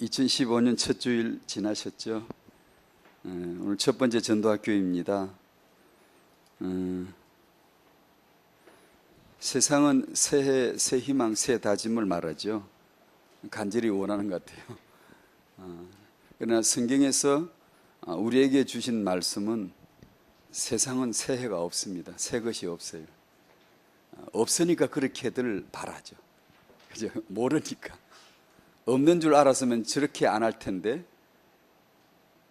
2015년 첫 주일 지나셨죠? 오늘 첫 번째 전도학교입니다. 세상은 새해, 새 희망, 새 다짐을 말하죠. 간절히 원하는 것 같아요. 그러나 성경에서 우리에게 주신 말씀은 세상은 새해가 없습니다. 새 것이 없어요. 없으니까 그렇게들 바라죠. 그죠? 모르니까. 없는 줄 알았으면 저렇게 안 할 텐데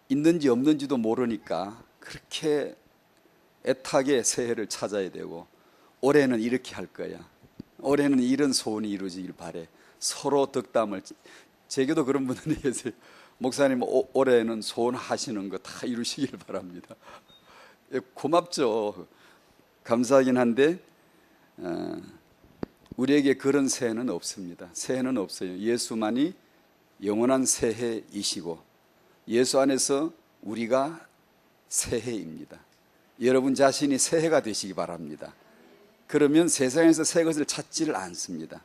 있는지 없는지도 모르니까 그렇게 애타게 새해를 찾아야 되고, 올해는 이렇게 할 거야, 올해는 이런 소원이 이루어지길 바래. 서로 덕담을. 제게도 그런 분들이 계세요. 목사님, 올해는 소원하시는 거 다 이루시길 바랍니다. 고맙죠. 감사하긴 한데 우리에게 그런 새해는 없습니다. 새해는 없어요. 예수만이 영원한 새해이시고 예수 안에서 우리가 새해입니다. 여러분 자신이 새해가 되시기 바랍니다. 그러면 세상에서 새 것을 찾지를 않습니다.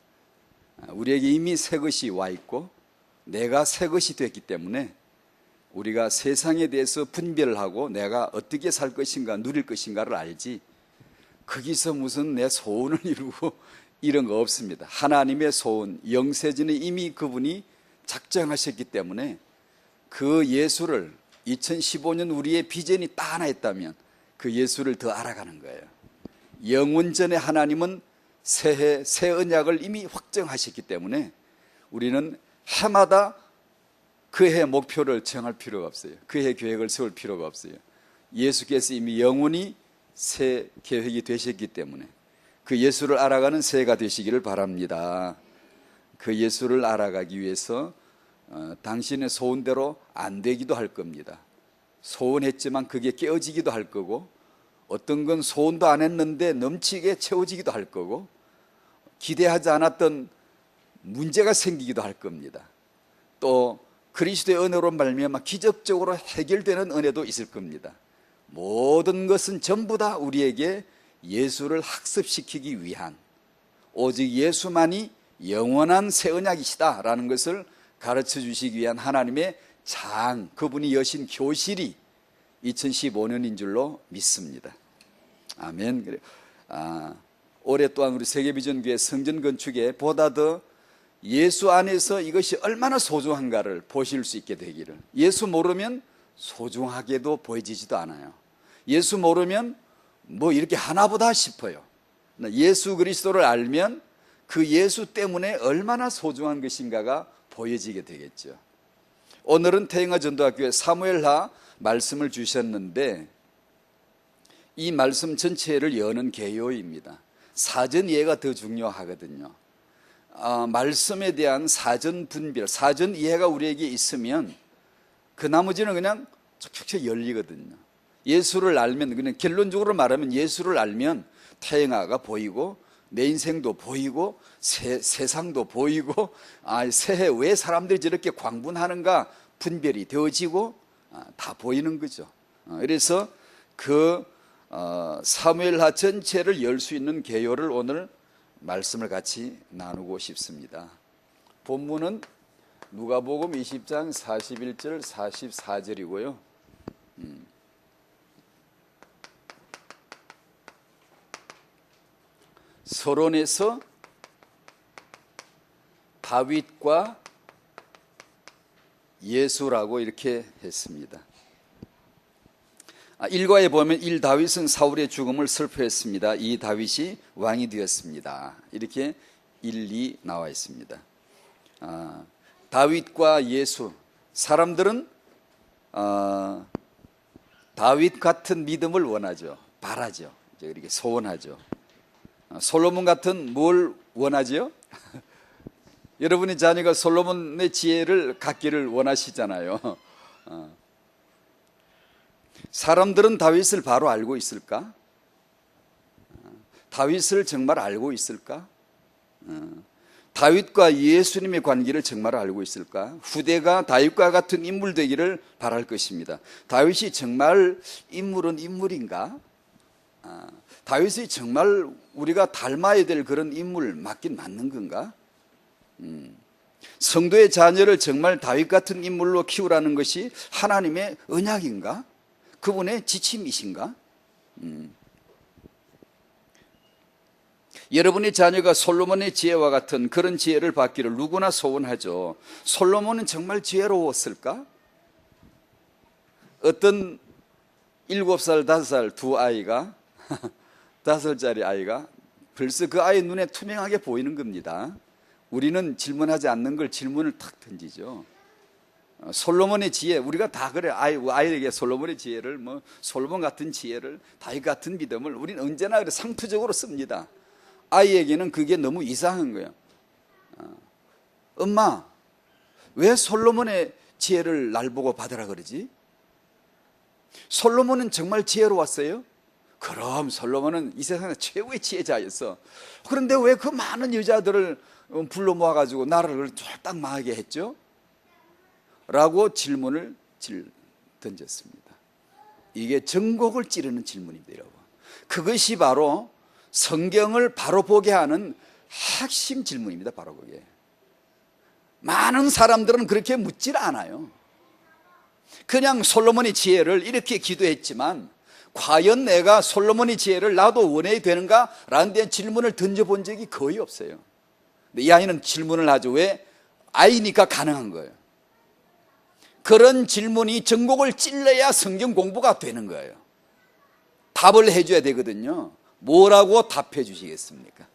우리에게 이미 새 것이 와 있고 내가 새 것이 됐기 때문에 우리가 세상에 대해서 분별을 하고 내가 어떻게 살 것인가, 누릴 것인가를 알지, 거기서 무슨 내 소원을 이루고 이런 거 없습니다. 하나님의 소원, 영세전에 이미 그분이 작정하셨기 때문에 그 예수를, 2015년 우리의 비전이 딱 하나 있다면 그 예수를 더 알아가는 거예요. 영원전에 하나님은 새해, 새 언약을 이미 확정하셨기 때문에 우리는 해마다 그 해 목표를 정할 필요가 없어요. 그 해 계획을 세울 필요가 없어요. 예수께서 이미 영원히 새 계획이 되셨기 때문에 그 예수를 알아가는 새해가 되시기를 바랍니다. 그 예수를 알아가기 위해서 당신의 소원대로 안 되기도 할 겁니다. 소원했지만 그게 깨어지기도 할 거고, 어떤 건 소원도 안 했는데 넘치게 채워지기도 할 거고, 기대하지 않았던 문제가 생기기도 할 겁니다. 또 그리스도의 은혜로 말미암아 기적적으로 해결되는 은혜도 있을 겁니다. 모든 것은 전부 다 우리에게 예수를 학습시키기 위한, 오직 예수만이 영원한 새 언약이시다라는 것을 가르쳐 주시기 위한 하나님의 장, 그분이 여신 교실이 2015년인 줄로 믿습니다. 아멘. 올해 또한 우리 세계비전교회 성전 건축에 보다 더 예수 안에서 이것이 얼마나 소중한가를 보실 수 있게 되기를. 예수 모르면 소중하게도 보여지지도 않아요. 예수 모르면 뭐 이렇게 하나보다 싶어요. 예수 그리스도를 알면 그 예수 때문에 얼마나 소중한 것인가가 보여지게 되겠죠. 오늘은 태영아 전도학교에 사무엘하 말씀을 주셨는데 이 말씀 전체를 여는 개요입니다. 사전 이해가 더 중요하거든요. 말씀에 대한 사전 분별, 사전 이해가 우리에게 있으면 그 나머지는 그냥 촉촉 열리거든요. 예수를 알면, 그냥 결론적으로 말하면 예수를 알면 태영아가 보이고 내 인생도 보이고 세상도 보이고, 새해 왜 사람들이 저렇게 광분하는가 분별이 되어지고 다 보이는 거죠. 그래서 그 사무엘하 전체를 열 수 있는 개요를 오늘 말씀을 같이 나누고 싶습니다. 본문은 누가복음 20장 41절 44절이고요. 서론에서 다윗과 예수라고 이렇게 했습니다. 1과에 보면 다윗은 사울의 죽음을 슬퍼했습니다. 이 다윗이 왕이 되었습니다. 이렇게 2 나와 있습니다. 다윗과 예수, 사람들은 다윗 같은 믿음을 원하죠. 바라죠. 이렇게 소원하죠. 솔로몬 같은 뭘 원하죠? 여러분의 자녀가 솔로몬의 지혜를 갖기를 원하시잖아요. 사람들은 다윗을 바로 알고 있을까? 다윗을 정말 알고 있을까? 다윗과 예수님의 관계를 정말 알고 있을까? 후대가 다윗과 같은 인물 되기를 바랄 것입니다. 다윗이 정말 인물은 인물인가? 다윗이 정말 우리가 닮아야 될 그런 인물 맞긴 맞는 건가? 성도의 자녀를 정말 다윗 같은 인물로 키우라는 것이 하나님의 언약인가? 그분의 지침이신가? 여러분의 자녀가 솔로몬의 지혜와 같은 그런 지혜를 받기를 누구나 소원하죠. 솔로몬은 정말 지혜로웠을까? 어떤 7살, 5살 두 아이가 5살짜리 아이가 벌써 그 아이 눈에 투명하게 보이는 겁니다. 우리는 질문하지 않는 걸 질문을 탁 던지죠. 솔로몬의 지혜, 우리가 다 그래. 아이에게 솔로몬의 지혜를, 솔로몬 같은 지혜를, 다윗 같은 믿음을 우리는 언제나 그래 상투적으로 씁니다. 아이에게는 그게 너무 이상한 거예요. 엄마, 왜 솔로몬의 지혜를 날 보고 받으라 그러지? 솔로몬은 정말 지혜로웠어요? 그럼 솔로몬은 이 세상의 최고의 지혜자였어. 그런데 왜 그 많은 여자들을 불러 모아가지고 나라를 쫄딱 망하게 했죠? 라고 질문을 던졌습니다. 이게 전곡을 찌르는 질문입니다, 여러분. 그것이 바로 성경을 바로 보게 하는 핵심 질문입니다. 바로 그게. 많은 사람들은 그렇게 묻질 않아요. 그냥 솔로몬의 지혜를 이렇게 기도했지만 과연 내가 솔로몬의 지혜를 나도 원해야 되는가? 라는 데 질문을 던져본 적이 거의 없어요. 근데 이 아이는 질문을 하죠. 왜? 아이니까 가능한 거예요. 그런 질문이 전곡을 찔러야 성경 공부가 되는 거예요. 답을 해줘야 되거든요. 뭐라고 답해 주시겠습니까?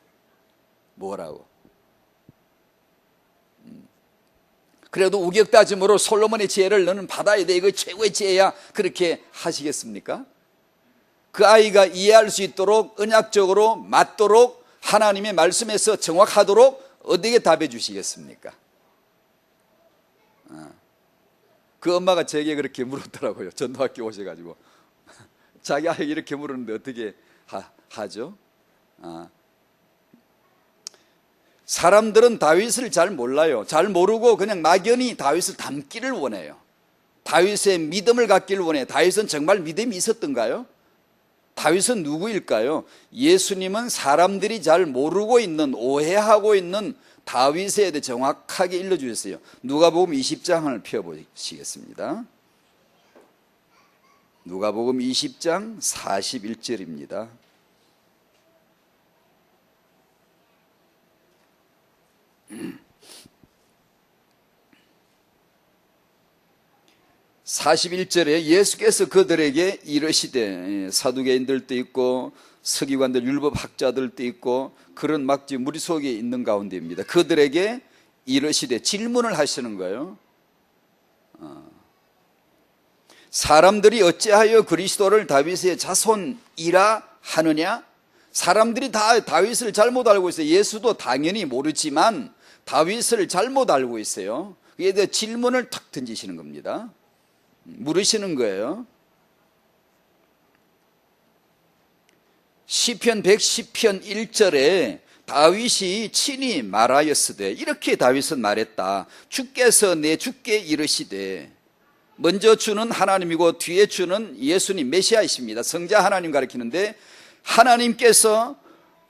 뭐라고? 그래도 우격다짐으로 솔로몬의 지혜를 너는 받아야 돼. 이거 최고의 지혜야. 그렇게 하시겠습니까? 그 아이가 이해할 수 있도록 언약적으로 맞도록 하나님의 말씀에서 정확하도록 어떻게 답해 주시겠습니까? 그 엄마가 제게 그렇게 물었더라고요. 전도학교 오셔가지고 자기 아이에게 이렇게 물었는데 어떻게 하죠? 사람들은 다윗을 잘 몰라요. 잘 모르고 그냥 막연히 다윗을 닮기를 원해요. 다윗의 믿음을 갖기를 원해요. 다윗은 정말 믿음이 있었던가요? 다윗은 누구일까요? 예수님은 사람들이 잘 모르고 있는, 오해하고 있는 다윗에 대해 정확하게 일러주셨어요. 누가복음 20장을 펴보시겠습니다. 누가복음 20장 41절입니다. (41절에) 예수께서 그들에게 이르시되, 사두개인들도 있고 서기관들 율법학자들도 있고 그런 막지 무리 속에 있는 가운데입니다. 그들에게 이르시되, 질문을 하시는 거예요. 사람들이 어찌하여 그리스도를 다윗의 자손이라 하느냐? 사람들이 다 다윗을 잘못 알고 있어요. 예수도 당연히 모르지만 다윗을 잘못 알고 있어요. 그에 대해 질문을 탁 던지시는 겁니다. 물으시는 거예요. 시편 110편 1절에 다윗이 친히 말하였으되, 이렇게 다윗은 말했다. 주께서 내 주께 이르시되, 먼저 주는 하나님이고 뒤에 주는 예수님 메시아이십니다. 성자 하나님 가리키는데, 하나님께서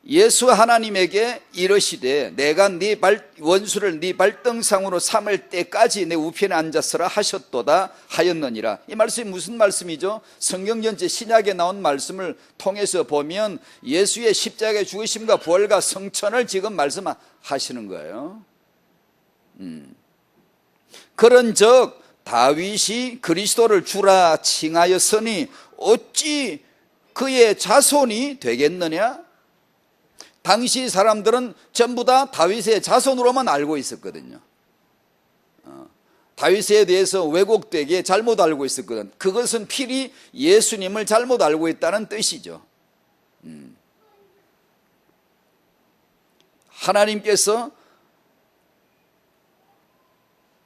예수 하나님에게 이르시되, 내가 네 원수를 네 발등상으로 삼을 때까지 내 우편에 앉았으라 하셨도다 하였느니라. 이 말씀이 무슨 말씀이죠? 성경 전체 신약에 나온 말씀을 통해서 보면 예수의 십자가의 죽으심과 부활과 성천을 지금 말씀하시는 거예요. 그런즉 다윗이 그리스도를 주라 칭하였으니 어찌 그의 자손이 되겠느냐? 당시 사람들은 전부 다 다윗의 자손으로만 알고 있었거든요. 다윗에 대해서 왜곡되게 잘못 알고 있었거든. 그것은 필히 예수님을 잘못 알고 있다는 뜻이죠. 하나님께서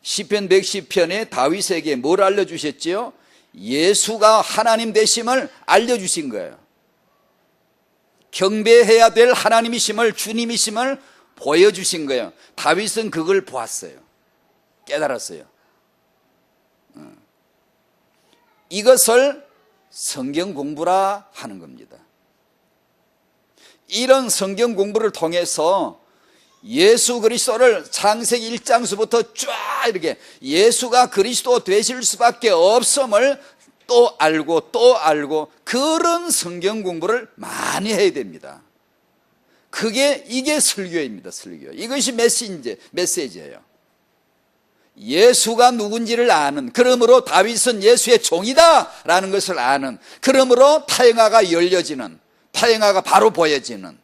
시편 110편에 다윗에게 뭘 알려주셨지요? 예수가 하나님 되심을 알려주신 거예요. 경배해야 될 하나님이심을, 주님이심을 보여주신 거예요. 다윗은 그걸 보았어요. 깨달았어요. 이것을 성경 공부라 하는 겁니다. 이런 성경 공부를 통해서 예수 그리스도를 창세기 1장서부터 쫙 이렇게 예수가 그리스도 되실 수밖에 없음을 또 알고 그런 성경 공부를 많이 해야 됩니다. 이게 설교입니다. 설교. 이것이 메시지예요. 예수가 누군지를 아는, 그러므로 다윗은 예수의 종이다 라는 것을 아는, 그러므로 타영화가 열려지는, 타영화가 바로 보여지는,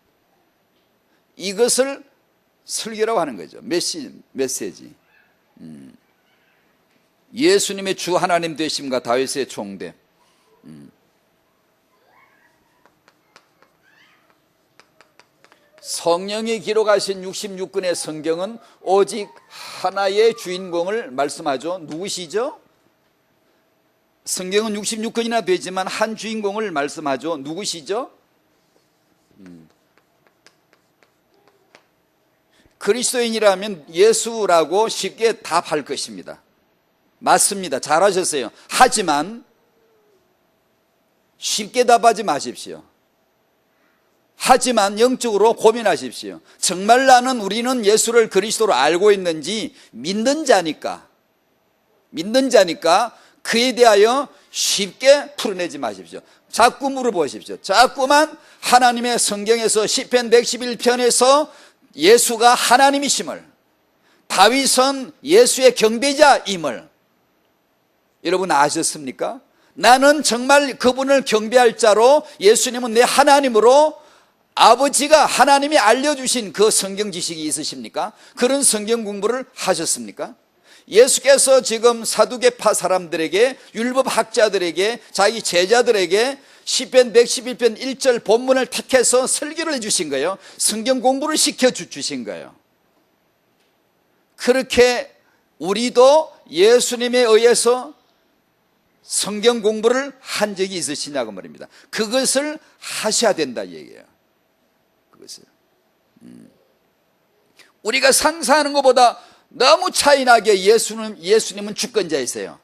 이것을 설교라고 하는 거죠. 메시지. 예수님의 주 하나님 되심과 다윗의 종됨. 성령이 기록하신 66권의 성경은 오직 하나의 주인공을 말씀하죠. 누구시죠? 성경은 66권이나 되지만 한 주인공을 말씀하죠. 누구시죠? 그리스도인이라면 예수라고 쉽게 답할 것입니다. 맞습니다. 잘하셨어요. 하지만 쉽게 답하지 마십시오. 하지만 영적으로 고민하십시오. 정말 우리는 예수를 그리스도로 알고 있는지 믿는 자니까 그에 대하여 쉽게 풀어내지 마십시오. 자꾸 물어보십시오. 자꾸만 하나님의 성경에서 시편 111편에서 예수가 하나님이심을, 다윗은 예수의 경배자임을 여러분 아셨습니까? 나는 정말 그분을 경배할 자로, 예수님은 내 하나님으로, 아버지가 하나님이 알려주신 그 성경 지식이 있으십니까? 그런 성경 공부를 하셨습니까? 예수께서 지금 사두개파 사람들에게, 율법 학자들에게, 자기 제자들에게 시편 111편 1절 본문을 택해서 설교를 해주신 거예요. 성경 공부를 시켜주신 거예요. 그렇게 우리도 예수님에 의해서 성경 공부를 한 적이 있으시냐고 말입니다. 그것을 하셔야 된다 얘기예요. 그것을 우리가 상상하는 것보다 너무 차이나게 예수님은 주권자이세요.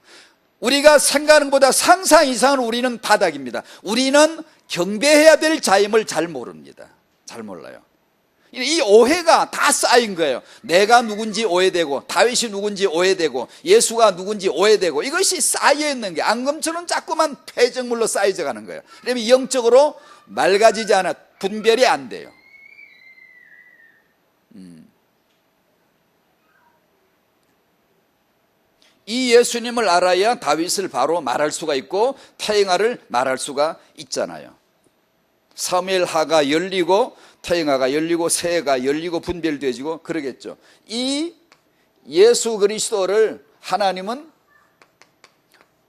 우리가 생각하는 것보다 상상 이상으로 우리는 바닥입니다. 우리는 경배해야 될 자임을 잘 모릅니다. 잘 몰라요. 이 오해가 다 쌓인 거예요. 내가 누군지 오해되고, 다윗이 누군지 오해되고, 예수가 누군지 오해되고, 이것이 쌓여있는 게 앙금처럼 자꾸만 폐적물로 쌓여져 가는 거예요. 그러면 영적으로 맑아지지 않아, 분별이 안 돼요. 이 예수님을 알아야 다윗을 바로 말할 수가 있고 타영화를 말할 수가 있잖아요. 사무엘하가 열리고 타영화가 열리고 세해가 열리고 분별되어지고 그러겠죠. 이 예수 그리스도를 하나님은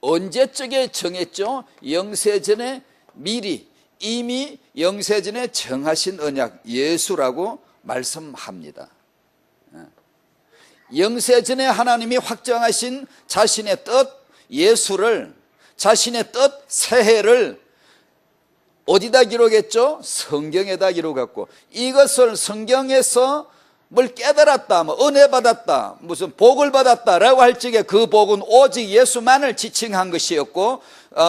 언제적에 정했죠? 영세전에 미리 이미 영세전에 정하신 언약 예수라고 말씀합니다. 영세전에 하나님이 확정하신 자신의 뜻 예수를, 자신의 뜻 세해를 어디다 기록했죠? 성경에다 기록했고, 이것을 성경에서 뭘 깨달았다, 은혜 받았다, 무슨 복을 받았다라고 할 적에 그 복은 오직 예수만을 지칭한 것이었고,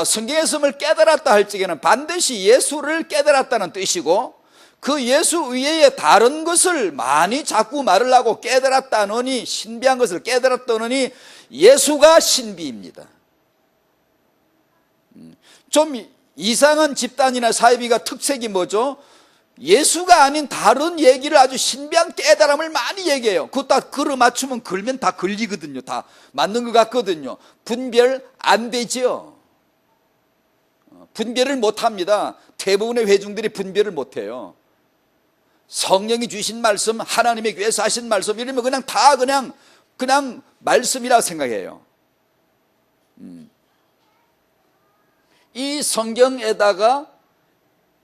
성경에서 뭘 깨달았다 할 적에는 반드시 예수를 깨달았다는 뜻이고, 그 예수 외에 다른 것을 많이 자꾸 말을 하고 깨달았다느니, 신비한 것을 깨달았다느니 예수가 신비입니다. 좀 이상한 집단이나 사이비가 특색이 뭐죠? 예수가 아닌 다른 얘기를 아주 신비한 깨달음을 많이 얘기해요. 그거 다 걸어 맞추면 걸면 다 걸리거든요. 다 맞는 것 같거든요. 분별 안 되죠. 분별을 못합니다. 대부분의 회중들이 분별을 못해요. 성령이 주신 말씀, 하나님의 교회에서 하신 말씀 이러면 그냥 다 그냥 말씀이라 생각해요. 이 성경에다가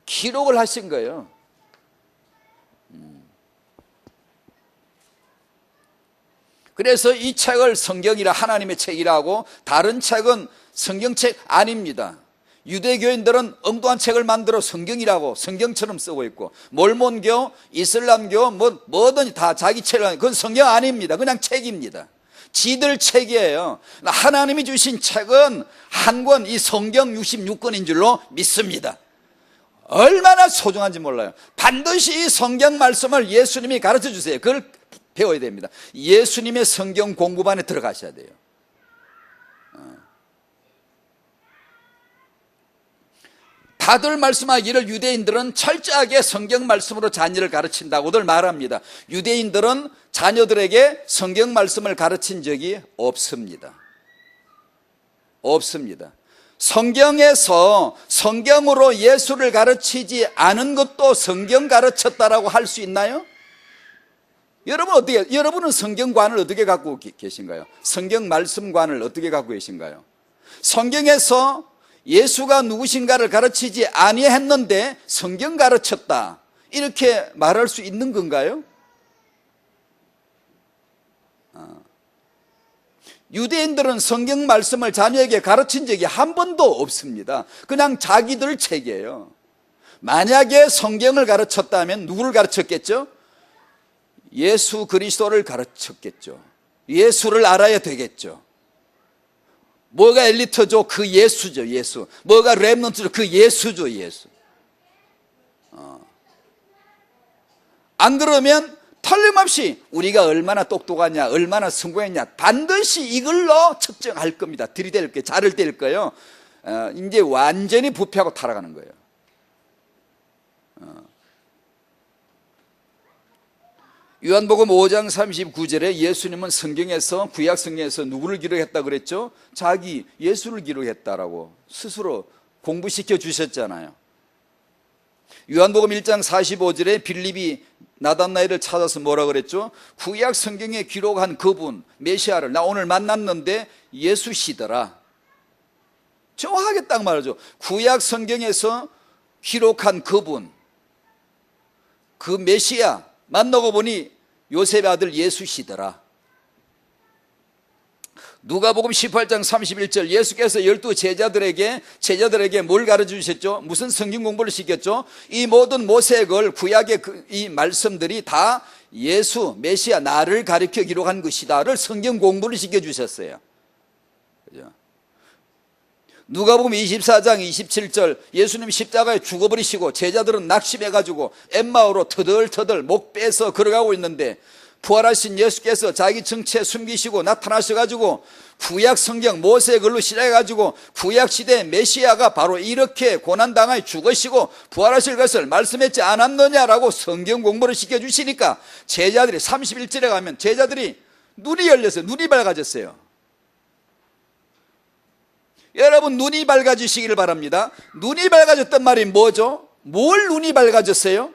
기록을 하신 거예요. 그래서 이 책을 성경이라, 하나님의 책이라고, 다른 책은 성경책 아닙니다. 유대교인들은 엉뚱한 책을 만들어 성경이라고 성경처럼 쓰고 있고, 몰몬교, 이슬람교 뭐든 다 자기 책을, 그건 성경 아닙니다. 그냥 책입니다. 지들 책이에요. 하나님이 주신 책은 한 권, 이 성경 66권인 줄로 믿습니다. 얼마나 소중한지 몰라요. 반드시 이 성경 말씀을 예수님이 가르쳐 주세요. 그걸 배워야 됩니다. 예수님의 성경 공부반에 들어가셔야 돼요. 다들 말씀하기를 유대인들은 철저하게 성경 말씀으로 자녀를 가르친다고들 말합니다. 유대인들은 자녀들에게 성경 말씀을 가르친 적이 없습니다. 없습니다. 성경에서 성경으로 예수를 가르치지 않은 것도 성경 가르쳤다라고 할 수 있나요? 여러분은 성경관을 어떻게 갖고 계신가요? 성경 말씀관을 어떻게 갖고 계신가요? 성경에서 예수가 누구신가를 가르치지 아니했는데 성경 가르쳤다, 이렇게 말할 수 있는 건가요? 유대인들은 성경 말씀을 자녀에게 가르친 적이 한 번도 없습니다. 그냥 자기들 책이에요. 만약에 성경을 가르쳤다면 누구를 가르쳤겠죠? 예수 그리스도를 가르쳤겠죠. 예수를 알아야 되겠죠. 뭐가 엘리트죠? 그 예수죠, 예수. 뭐가 렘넌트죠? 그 예수죠, 예수. 안 그러면 틀림없이 우리가 얼마나 똑똑하냐, 얼마나 성공했냐, 반드시 이걸로 측정할 겁니다. 들이댈 거예요. 자를 뗄 거예요. 이제 완전히 부패하고 타락하는 거예요. 요한복음 5장 39절에 예수님은 성경에서, 구약 성경에서 누구를 기록했다 그랬죠? 자기 예수를 기록했다라고 스스로 공부시켜 주셨잖아요. 요한복음 1장 45절에 빌립이 나단나엘을 찾아서 뭐라 그랬죠? 구약 성경에 기록한 그분 메시아를 나 오늘 만났는데 예수시더라. 정확하게 딱 말하죠. 구약 성경에서 기록한 그분, 그 메시아 만나고 보니 요셉의 아들 예수시더라. 누가복음 18장 31절 예수께서 12 제자들에게 뭘 가르쳐 주셨죠? 무슨 성경 공부를 시켰죠? 이 모든 모세글 구약의 이 말씀들이 다 예수 메시아 나를 가리켜 기록한 것이다를 성경 공부를 시켜주셨어요. 그죠? 누가복음 24장 27절 예수님 십자가에 죽어버리시고 제자들은 낙심해가지고 엠마오로 터덜터덜 목 빼서 걸어가고 있는데 부활하신 예수께서 자기 정체 숨기시고 나타나셔가지고 구약 성경 모세글로 시작해가지고 구약시대 메시아가 바로 이렇게 고난당하여 죽으시고 부활하실 것을 말씀했지 않았느냐라고 성경 공부를 시켜주시니까 제자들이 31절에 가면 제자들이 눈이 열렸어요. 눈이 밝아졌어요. 여러분 눈이 밝아지시기를 바랍니다. 눈이 밝아졌단 말이 뭐죠? 뭘 눈이 밝아졌어요?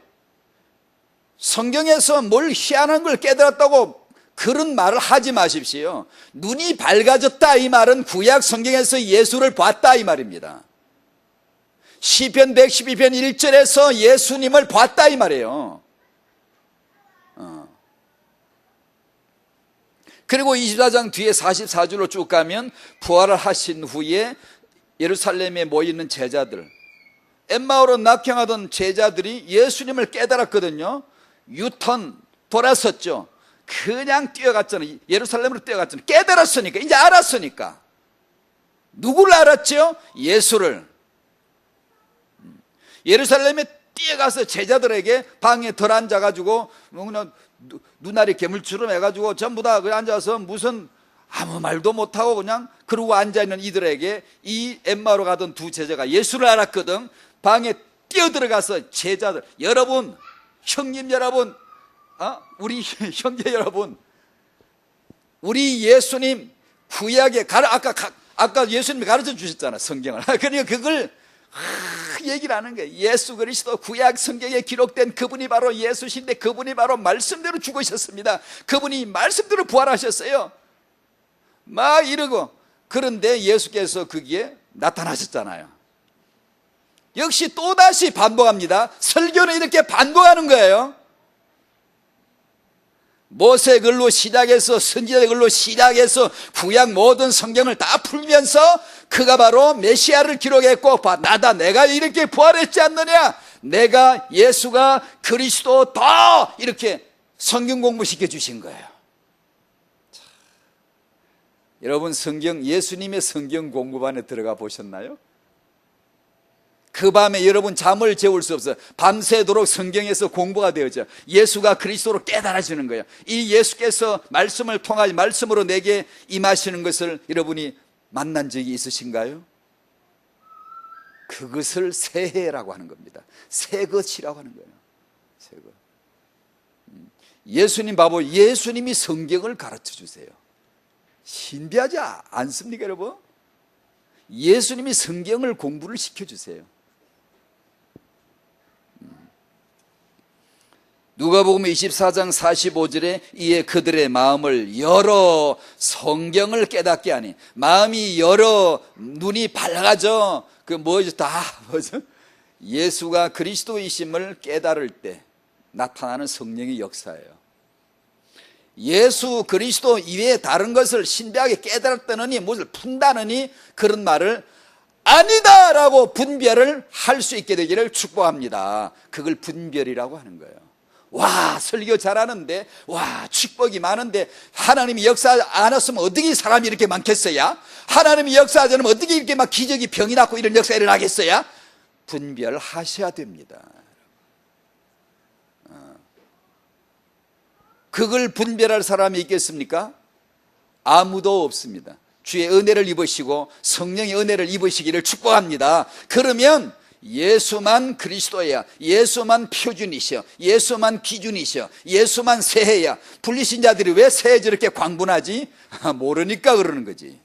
성경에서 뭘 희한한 걸 깨달았다고 그런 말을 하지 마십시오. 눈이 밝아졌다 이 말은 구약 성경에서 예수를 봤다 이 말입니다. 시편 112편 1절에서 예수님을 봤다 이 말이에요. 그리고 24장 뒤에 44절로 쭉 가면 부활을 하신 후에 예루살렘에 모이는 제자들, 엠마오로 낙향하던 제자들이 예수님을 깨달았거든요. 유턴 돌아섰죠. 그냥 뛰어갔잖아요. 예루살렘으로 뛰어갔잖아요. 깨달았으니까, 이제 알았으니까. 누구를 알았죠? 예수를. 예루살렘에 뛰어가서 제자들에게 방에 들어앉아가지고 그냥 눈알이 괴물처럼 해가지고 전부 다 앉아서 무슨 아무 말도 못하고 그냥 그러고 앉아있는 이들에게 이 엠마오로 가던 두 제자가 예수를 알았거든. 방에 뛰어들어가서 제자들, 여러분, 형님 여러분, 우리 형제 여러분, 우리 예수님 구약에 아까 예수님이 가르쳐 주셨잖아, 성경을. 그러니까 그걸 얘기를 하는 거예요. 예수 그리스도 구약 성경에 기록된 그분이 바로 예수신데 그분이 바로 말씀대로 죽으셨습니다. 그분이 말씀대로 부활하셨어요. 막 이러고, 그런데 예수께서 거기에 나타나셨잖아요. 역시 또다시 반복합니다. 설교는 이렇게 반복하는 거예요. 모세 글로 시작해서 선지자 글로 시작해서 구약 모든 성경을 다 풀면서 그가 바로 메시아를 기록했고, 나다, 내가 이렇게 부활했지 않느냐, 내가 예수가 그리스도다, 이렇게 성경 공부시켜 주신 거예요. 자, 여러분 성경, 예수님의 성경 공부반에 들어가 보셨나요? 그 밤에 여러분 잠을 재울 수 없어요. 밤새도록 성경에서 공부가 되어져 예수가 그리스도로 깨달아지는 거예요. 이 예수께서 말씀을 통하여 말씀으로 내게 임하시는 것을 여러분이 만난 적이 있으신가요? 그것을 새해라고 하는 겁니다. 새 것이라고 하는 거예요. 새 것. 예수님 바보, 예수님이 성경을 가르쳐 주세요. 신비하지 않습니까, 여러분? 예수님이 성경을 공부를 시켜주세요. 누가복음 24장 45절에 이에 그들의 마음을 열어 성경을 깨닫게 하니, 마음이 열어 눈이 밝아져 뭐죠? 예수가 그리스도이심을 깨달을 때 나타나는 성령의 역사예요. 예수 그리스도 이외에 다른 것을 신비하게 깨달았다느니 무엇을 푼다느니 그런 말을 아니다라고 분별을 할 수 있게 되기를 축복합니다. 그걸 분별이라고 하는 거예요. 와, 설교 잘하는데, 와, 축복이 많은데 하나님이 역사 안 했으면 어떻게 사람이 이렇게 많겠어야? 하나님이 역사하지 않으면 어떻게 이렇게 막 기적이 병이 낫고 이런 역사가 일어나겠어야? 분별하셔야 됩니다. 그걸 분별할 사람이 있겠습니까? 아무도 없습니다. 주의 은혜를 입으시고 성령의 은혜를 입으시기를 축복합니다. 그러면 예수만 그리스도야, 예수만 표준이셔, 예수만 기준이셔, 예수만 새해야. 불리신자들이 왜 새해 저렇게 광분하지? 모르니까 그러는 거지.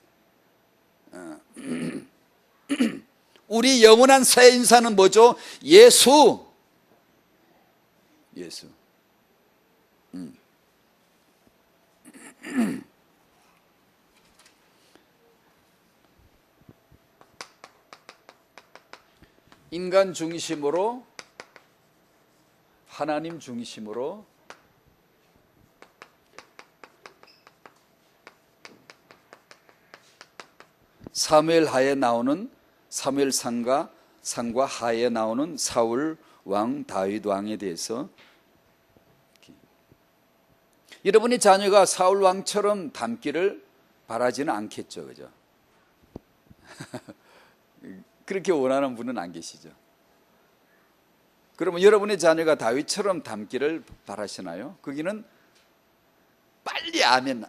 우리 영원한 새 인사는 뭐죠? 예수. 인간 중심으로 하나님 중심으로 사무엘 하에 나오는 사무엘상과 하에 나오는 사울 왕 다윗 왕에 대해서 여러분의 자녀가 사울 왕처럼 닮기를 바라지는 않겠죠, 그죠? 그렇게 원하는 분은 안 계시죠. 그러면 여러분의 자녀가 다윗처럼 닮기를 바라시나요? 거기는 빨리 아멘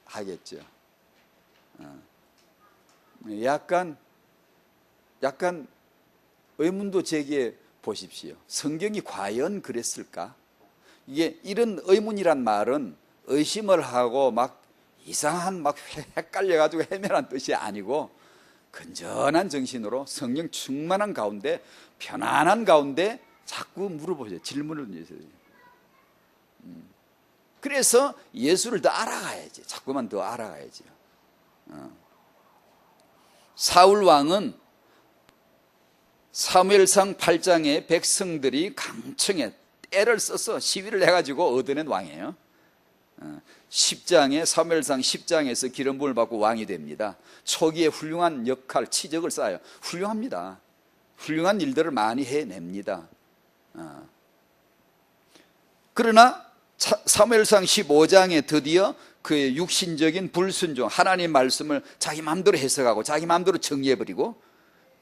하겠죠. 약간 의문도 제기해 보십시오. 성경이 과연 그랬을까? 이게 이런 의문이란 말은 의심을 하고 막 이상한 막 헷갈려가지고 헤매란 뜻이 아니고 건전한 정신으로 성령 충만한 가운데 편안한 가운데 자꾸 물어보세요. 질문을 주세요. 그래서 예수를 더 알아가야지. 자꾸만 더 알아가야지. 사울 왕은 사무엘상 8장에 백성들이 강청에 때를 써서 시위를 해가지고 얻어낸 왕이에요. 10장에 사무엘상 10장에서 기름 부음을 받고 왕이 됩니다. 초기에 훌륭한 역할, 치적을 쌓아요. 훌륭합니다. 훌륭한 일들을 많이 해냅니다. 그러나 사무엘상 15장에 드디어 그의 육신적인 불순종, 하나님 말씀을 자기 마음대로 해석하고 자기 마음대로 정리해버리고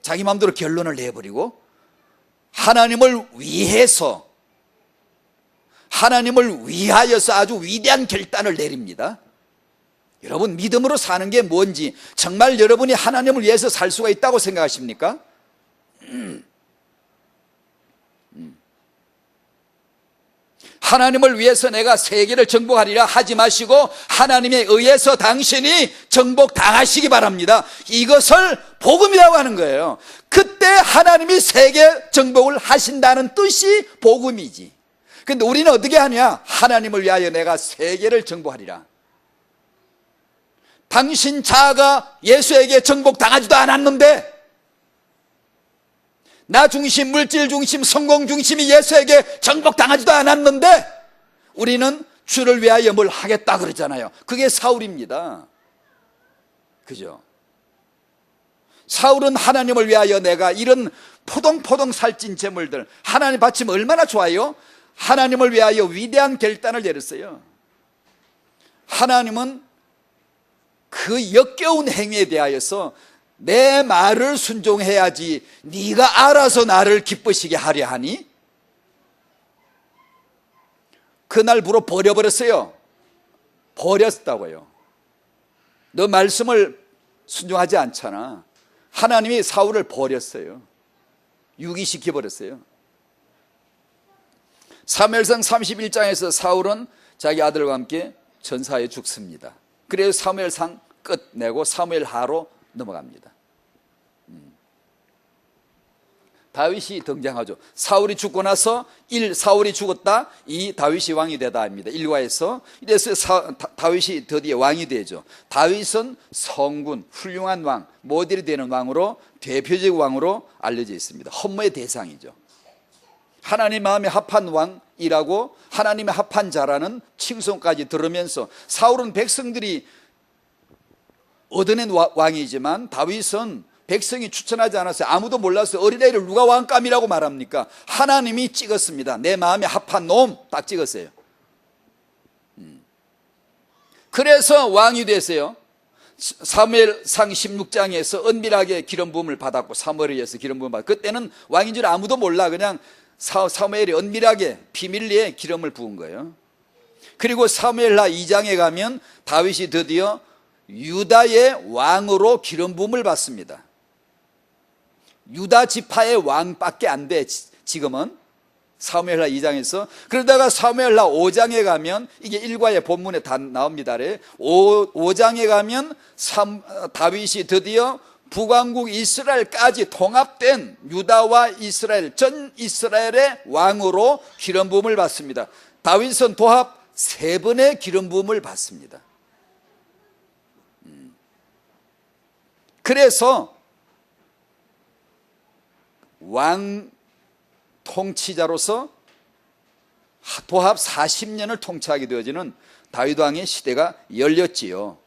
자기 마음대로 결론을 내버리고 하나님을 위해서 하나님을 위하여서 아주 위대한 결단을 내립니다. 여러분, 믿음으로 사는 게 뭔지, 정말 여러분이 하나님을 위해서 살 수가 있다고 생각하십니까? 하나님을 위해서 내가 세계를 정복하리라 하지 마시고 하나님에 의해서 당신이 정복당하시기 바랍니다. 이것을 복음이라고 하는 거예요. 그때 하나님이 세계 정복을 하신다는 뜻이 복음이지. 근데 우리는 어떻게 하냐? 하나님을 위하여 내가 세계를 정복하리라. 당신 자아가 예수에게 정복당하지도 않았는데, 나 중심, 물질 중심, 성공 중심이 예수에게 정복당하지도 않았는데 우리는 주를 위하여 뭘 하겠다 그러잖아요. 그게 사울입니다. 그죠? 사울은 하나님을 위하여 내가 이런 포동포동 살찐 재물들 하나님 바치면 얼마나 좋아요? 하나님을 위하여 위대한 결단을 내렸어요. 하나님은 그 역겨운 행위에 대하여서 내 말을 순종해야지 네가 알아서 나를 기쁘시게 하려 하니? 그날부로 버려버렸어요. 버렸다고요. 너 말씀을 순종하지 않잖아. 하나님이 사울을 버렸어요. 유기시켜버렸어요. 사무엘상 31장에서 사울은 자기 아들과 함께 전사에 죽습니다. 그래서 사무엘상 끝내고 사무엘하로 넘어갑니다. 다윗이 등장하죠. 사울이 죽고 나서 1. 사울이 죽었다, 2. 다윗이 왕이 되다 합니다. 일과에서 이래서 다윗이 드디어 왕이 되죠. 다윗은 성군, 훌륭한 왕, 모델이 되는 왕으로, 대표적 왕으로 알려져 있습니다. 헌모의 대상이죠. 하나님 마음에 합한 왕이라고, 하나님의 합한 자라는 칭송까지 들으면서, 사울은 백성들이 얻어낸 왕이지만 다윗은 백성이 추천하지 않았어요. 아무도 몰랐어요. 어린아이를 누가 왕감이라고 말합니까? 하나님이 찍었습니다. 내 마음에 합한 놈 딱 찍었어요. 그래서 왕이 됐어요. 사무엘상 16장에서 은밀하게 기름 부음을 받았고, 사무엘에 의해서 기름 부음을 받았고, 그때는 왕인 줄 아무도 몰라. 그냥 사무엘이 은밀하게 비밀리에 기름을 부은 거예요. 그리고 사무엘하 2장에 가면 다윗이 드디어 유다의 왕으로 기름 부음을 받습니다. 유다 지파의 왕밖에 안 돼, 지금은. 사무엘하 2장에서. 그러다가 사무엘하 5장에 가면, 이게 일과의 본문에 다 나옵니다. 5장에 가면 다윗이 드디어 북왕국 이스라엘까지 통합된 유다와 이스라엘, 전 이스라엘의 왕으로 기름 부음을 받습니다. 다윗은 도합 3번의 기름 부음을 받습니다. 그래서 왕 통치자로서 도합 40년을 통치하게 되어지는 다윗 왕의 시대가 열렸지요.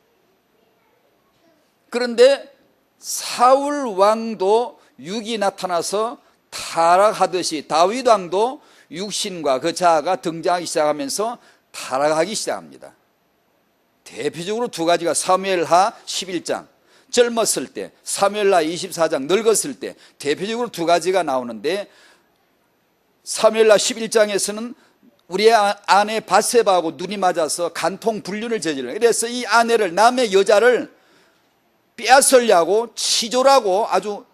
그런데 사울 왕도 육이 나타나서 타락하듯이 다윗 왕도 육신과 그 자아가 등장하기 시작하면서 타락하기 시작합니다. 대표적으로 2가지가 사무엘하 11장, 젊었을 때, 사무엘하 24장, 늙었을 때, 대표적으로 2가지가 나오는데, 사무엘하 11장에서는 우리의 아내 밧세바하고 눈이 맞아서 간통 불륜을 저지르는, 그래서 이 아내를, 남의 여자를 빼앗으려고 치졸하고 아주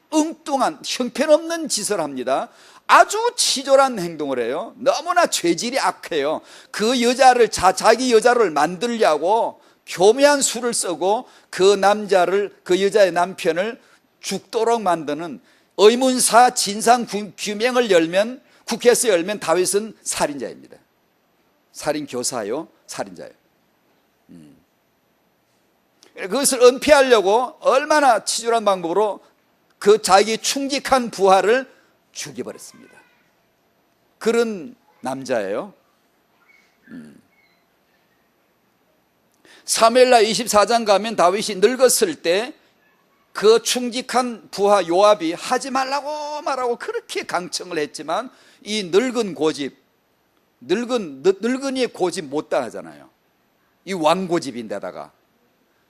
엉뚱한 형편없는 짓을 합니다. 아주 치졸한 행동을 해요. 너무나 죄질이 악해요. 그 여자를, 자기 여자를 만들려고 교묘한 수를 쓰고 그 남자를, 그 여자의 남편을 죽도록 만드는, 의문사 진상 규명을 열면, 국회에서 열면 다윗은 살인자입니다. 살인교사요, 살인자예요. 그것을 은폐하려고 얼마나 치졸한 방법으로 그 자기 충직한 부하를 죽여버렸습니다. 그런 남자예요. 사무엘하 24장 가면 다윗이 늙었을 때 그 충직한 부하 요압이 하지 말라고 말하고 그렇게 강청을 했지만, 이 늙은 고집, 늙은이의 고집 못 당하잖아요. 이 왕고집인데다가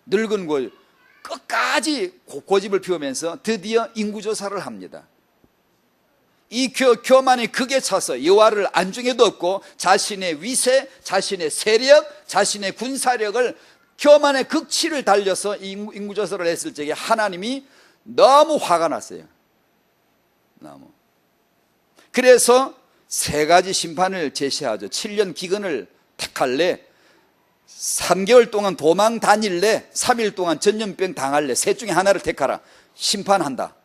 늙은 고집, 끝까지 고집을 피우면서 드디어 인구조사를 합니다. 이 교만이 극에 차서 여호와를 안중에도 없고 자신의 위세, 자신의 세력, 자신의 군사력을, 교만의 극치를 달려서 인구조사를 했을 적에 하나님이 너무 화가 났어요. 너무. 그래서 3가지 심판을 제시하죠. 7년 기근을 택할래, 3개월 동안 도망 다닐래, 3일 동안 전염병 당할래, 셋 중에 하나를 택하라. 심판한다.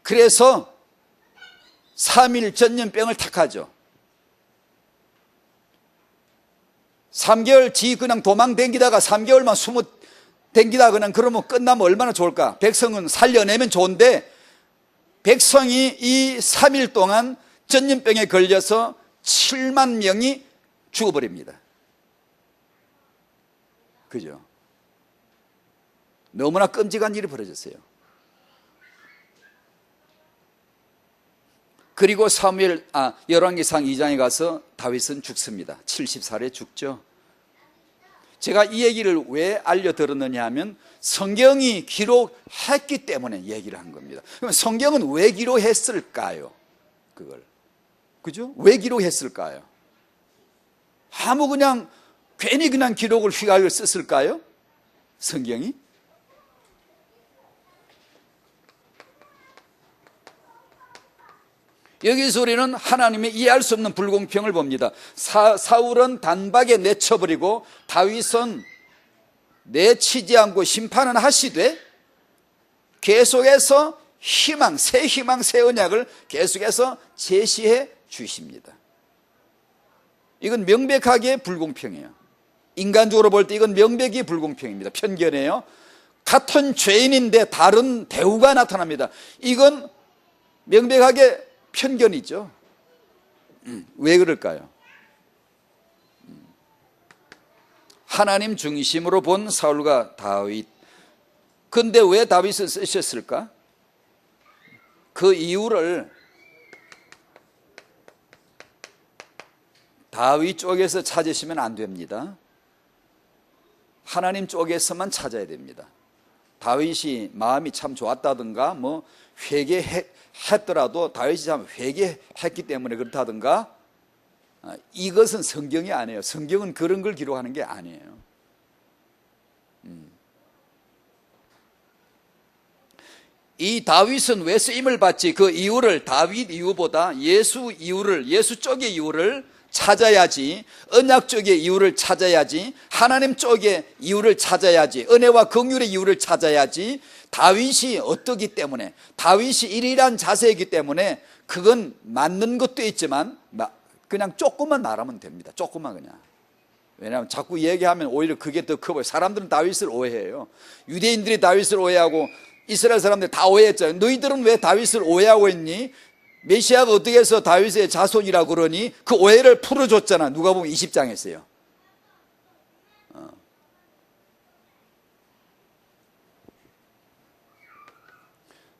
그래서 3일 전염병을 택하죠. 3개월 그냥 도망 댕기다가 3개월만 숨어 댕기다 그러면 끝나면 얼마나 좋을까? 백성은 살려내면 좋은데, 백성이 이 3일 동안 전염병에 걸려서 7만 명이 죽어버립니다. 그죠? 너무나 끔찍한 일이 벌어졌어요. 그리고 열왕기상 2장에 가서 다윗은 죽습니다. 70살에 죽죠. 제가 이 얘기를 왜 알려드렸느냐 하면 성경이 기록했기 때문에 얘기를 한 겁니다. 그럼 성경은 왜 기록했을까요? 그걸. 그죠? 왜 기록했을까요? 아무 그냥 괜히 그냥 기록을 휘갈겨 썼을까요? 성경이? 여기서 우리는 하나님의 이해할 수 없는 불공평을 봅니다. 사울은 단박에 내쳐버리고 다윗은 내치지 않고 심판은 하시되 계속해서 희망, 새 언약을 계속해서 제시해 주십니다. 이건 명백하게 불공평해요. 인간적으로 볼 때 이건 명백히 불공평입니다. 편견이에요. 같은 죄인인데 다른 대우가 나타납니다. 이건 명백하게 편견이죠. 왜 그럴까요? 하나님 중심으로 본 사울과 다윗. 근데 왜 다윗을 쓰셨을까? 그 이유를 다윗 쪽에서 찾으시면 안 됩니다. 하나님 쪽에서만 찾아야 됩니다. 다윗이 마음이 참 좋았다든가 뭐 회개했더라도 다윗이 참 회개했기 때문에 그렇다든가, 이것은 성경이 아니에요. 성경은 그런 걸 기록하는 게 아니에요. 이 다윗은 왜 쓰임을 받지? 그 이유를 다윗 이유보다 예수 쪽의 이유를 찾아야지, 언약 쪽의 이유를 찾아야지, 하나님 쪽의 이유를 찾아야지, 은혜와 긍휼의 이유를 찾아야지. 다윗이 어떠기 때문에, 다윗이 일일한 자세이기 때문에 그건 맞는 것도 있지만 그냥 조금만 말하면 됩니다. 조금만 그냥. 왜냐하면 자꾸 얘기하면 오히려 그게 더 커 보여요. 사람들은 다윗을 오해해요. 유대인들이 다윗을 오해하고 이스라엘 사람들 다 오해했잖아요. 너희들은 왜 다윗을 오해하고 있니? 메시아가 어떻게 해서 다윗의 자손이라고 그러니? 그 오해를 풀어줬잖아. 누가복음 20장에서요.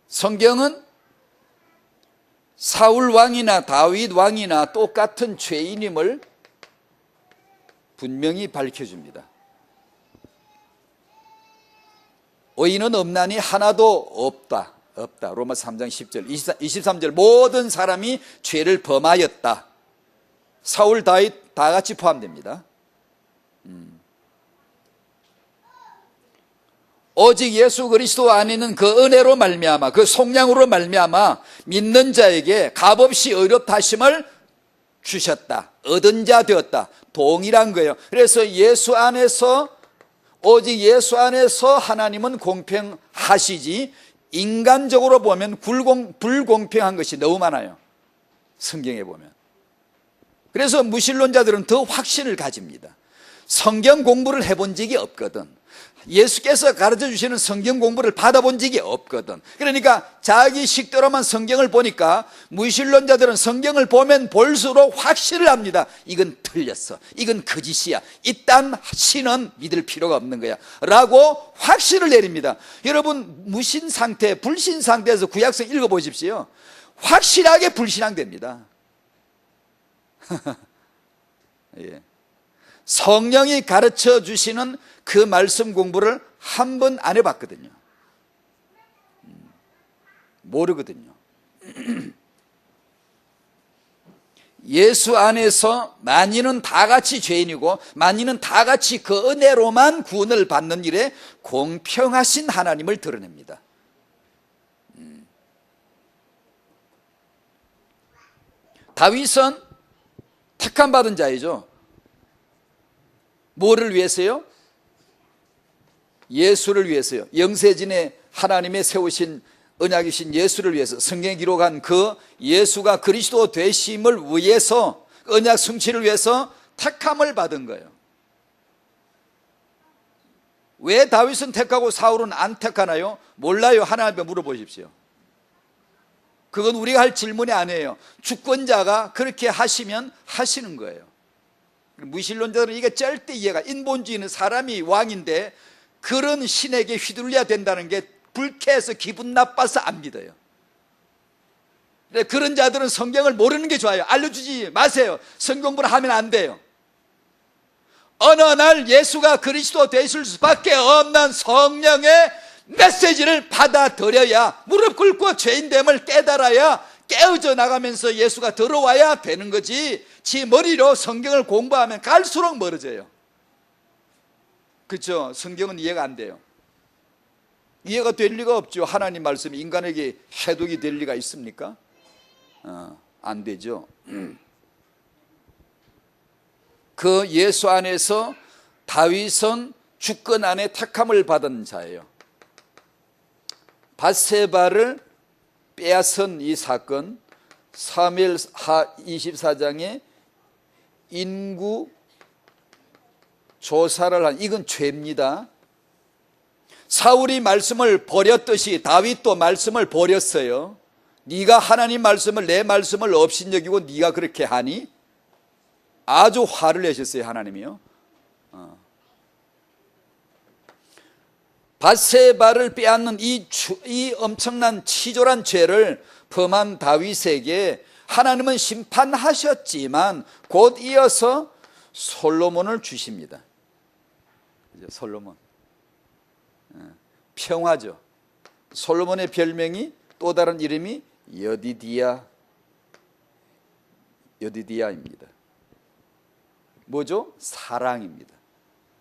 성경은 사울 왕이나 다윗 왕이나 똑같은 죄인임을 분명히 밝혀줍니다. 의인은 없나니 하나도 없다. 로마서 3장 10절 23절 모든 사람이 죄를 범하였다. 사울 다윗 다 같이 포함됩니다. 오직 예수 그리스도 안에는 그 은혜로 말미암아, 그 속량으로 말미암아 믿는 자에게 값없이 의롭다 하심을 주셨다. 얻은 자 되었다. 동일한 거예요. 그래서 예수 안에서, 오직 예수 안에서 하나님은 공평하시지, 인간적으로 보면 불공평한 것이 너무 많아요. 성경에 보면. 그래서 무신론자들은 더 확신을 가집니다. 성경 공부를 해본 적이 없거든. 예수께서 가르쳐 주시는 성경 공부를 받아본 적이 없거든. 그러니까 자기 식대로만 성경을 보니까 무신론자들은 성경을 보면 볼수록 확신을 합니다. 이건 틀렸어, 이건 거짓이야, 이딴 신은 믿을 필요가 없는 거야 라고 확신을 내립니다. 여러분, 무신 상태, 불신 상태에서 구약성 읽어보십시오. 확실하게 불신앙됩니다. 예. 성령이 가르쳐 주시는 그 말씀 공부를 한 번 안 해봤거든요. 모르거든요. 예수 안에서 만인은 다 같이 죄인이고 만인은 다 같이 그 은혜로만 구원을 받는 일에 공평하신 하나님을 드러냅니다. 다윗은 택함받은 자이죠. 뭐를 위해서요? 예수를 위해서요. 영세진에 하나님의 세우신 언약이신 예수를 위해서, 성경에 기록한 그 예수가 그리스도 되심을 위해서, 언약 성취를 위해서 택함을 받은 거예요. 왜 다윗은 택하고 사울은 안 택하나요? 몰라요. 하나님께 물어보십시오. 그건 우리가 할 질문이 아니에요. 주권자가 그렇게 하시면 하시는 거예요. 무신론자들은 이게 절대 이해가, 인본주의는 사람이 왕인데 그런 신에게 휘둘려야 된다는 게 불쾌해서 기분 나빠서 안 믿어요. 그런 자들은 성경을 모르는 게 좋아요. 알려주지 마세요. 성경 공부를 하면 안 돼요. 어느 날 예수가 그리스도 되실 수밖에 없는 성령의 메시지를 받아들여야, 무릎 꿇고 죄인됨을 깨달아야 깨어져 나가면서 예수가 들어와야 되는 거지, 지 머리로 성경을 공부하면 갈수록 멀어져요. 그렇죠? 성경은 이해가 안 돼요. 이해가 될 리가 없죠. 하나님 말씀이 인간에게 해독이 될 리가 있습니까? 안 되죠. 그 예수 안에서 다윗은 주권 안에 택함을 받은 자예요. 밧세바를 빼앗은 이 사건, 사무엘하 24장에 인구 조사를 한, 이건 죄입니다. 사울이 말씀을 버렸듯이 다윗도 말씀을 버렸어요. 네가 하나님 말씀을, 내 말씀을 업신여기고 네가 그렇게 하니? 아주 화를 내셨어요, 하나님이요. 밧세바를 빼앗는 이 엄청난 치졸한 죄를 범한 다윗에게 하나님은 심판하셨지만 곧 이어서 솔로몬을 주십니다. 솔로몬, 평화죠. 솔로몬의 별명이, 또 다른 이름이 여디디야입니다. 뭐죠? 사랑입니다.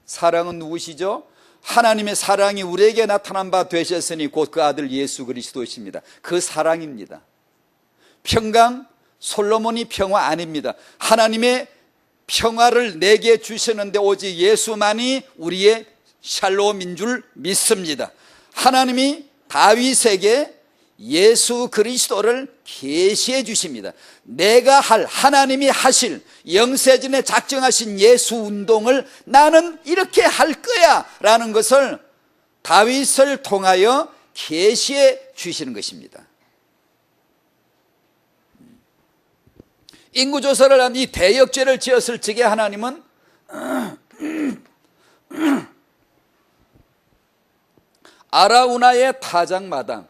사랑은 누구시죠? 하나님의 사랑이 우리에게 나타난 바 되셨으니 곧 그 아들 예수 그리스도이십니다. 그 사랑입니다. 평강, 솔로몬이 평화 아닙니다. 하나님의 평화를 내게 주셨는데 오직 예수만이 우리의 샬롬인 줄 믿습니다. 하나님이 다윗에게 예수 그리스도를 계시해 주십니다. 내가 할, 하나님이 하실 영세전에 작정하신 예수 운동을 나는 이렇게 할 거야 라는 것을 다윗을 통하여 계시해 주시는 것입니다. 인구조사를 한 이 대역죄를 지었을 적에 하나님은 아라우나의 타작마당,